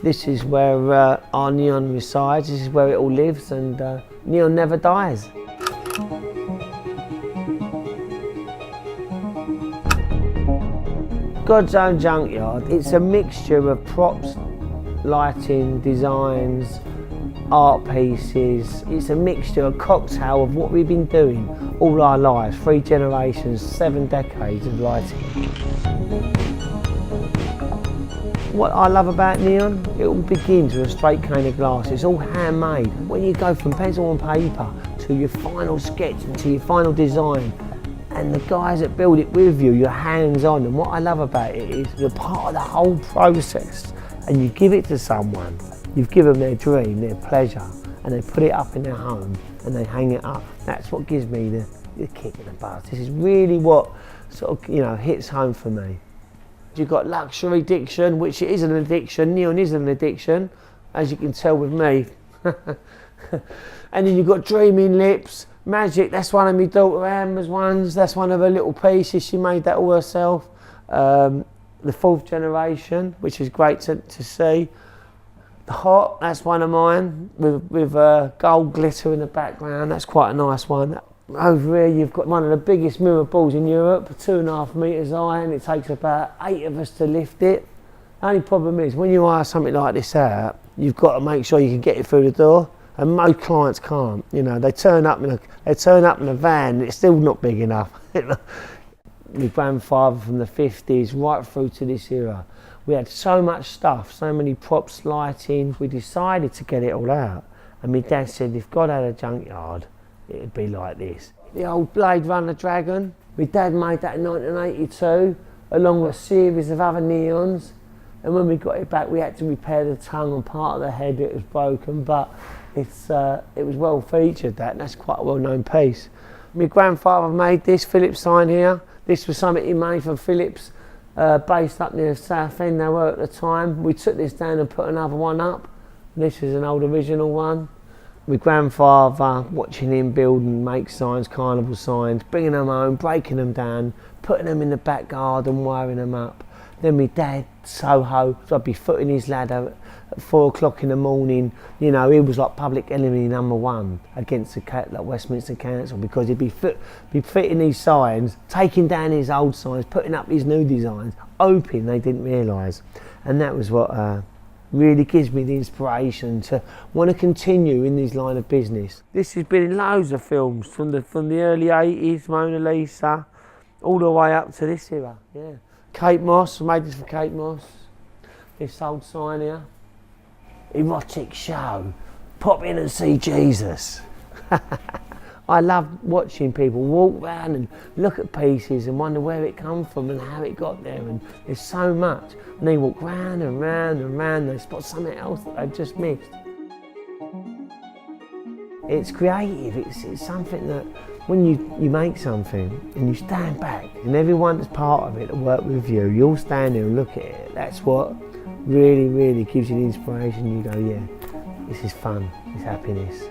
This is where our neon resides, this is where it all lives, and neon never dies. God's Own Junkyard, it's a mixture of props, lighting, designs, art pieces. It's a mixture, a cocktail of what we've been doing all our lives, 3 generations, 7 decades of lighting. What I love about neon, it all begins with a straight cane of glass. It's all handmade. When you go from pencil and paper to your final sketch and to your final design, and the guys that build it with you, you're hands-on. And what I love about it is you're part of the whole process, and you give it to someone. You've given them their dream, their pleasure, and they put it up in their home and they hang it up. That's what gives me the kick and the buzz. This is really what sort of, hits home for me. You've got luxury addiction, which is an addiction. Neon is an addiction, as you can tell with me. And then you've got dreaming lips. Magic, that's one of my daughter Amber's ones. That's one of her little pieces. She made that all herself. The 4th generation, which is great to see. The Hot, that's one of mine, with gold glitter in the background. That's quite a nice one. Over here you've got one of the biggest mirror balls in Europe, 2.5 metres high, and it takes about 8 of us to lift it. The only problem is, when you hire something like this out, you've got to make sure you can get it through the door. And most clients can't. They turn up in a van and it's still not big enough. My grandfather from the 50s right through to this era. We had so much stuff, so many props, lighting. We decided to get it all out. And my dad said, if God had a junkyard, it'd be like this. The old Blade Runner Dragon. My dad made that in 1982, along with a series of other neons. And when we got it back, we had to repair the tongue and part of the head that was broken, but it was well featured, and that's quite a well-known piece. My grandfather made this Philips sign here. This was something he made for Philips, based up near Southend they were at the time. We took this down and put another one up. This is an old original one. My grandfather, watching him build and make signs, carnival signs, bringing them home, breaking them down, putting them in the back garden, wiring them up. Then my dad, Soho, so I'd be footing his ladder at 4 o'clock in the morning. He was like public enemy #1 against the Westminster Council, because he'd be fitting these signs, taking down his old signs, putting up his new designs, hoping they didn't realise. And that was what really gives me the inspiration to want to continue in this line of business. This has been in loads of films, from the early 80s, Mona Lisa, all the way up to this era, yeah. Kate Moss, made this for Kate Moss. This old sign here. Erotic show. Pop in and see Jesus. I love watching people walk around and look at pieces and wonder where it come from and how it got there, and there's so much. And they walk round and round and round, they spot something else that they've just missed. It's creative, it's something that when you make something and you stand back and everyone that's part of it that work with you, you all stand there and look at it. That's what really, really gives you the inspiration. You go, yeah, this is fun, it's happiness.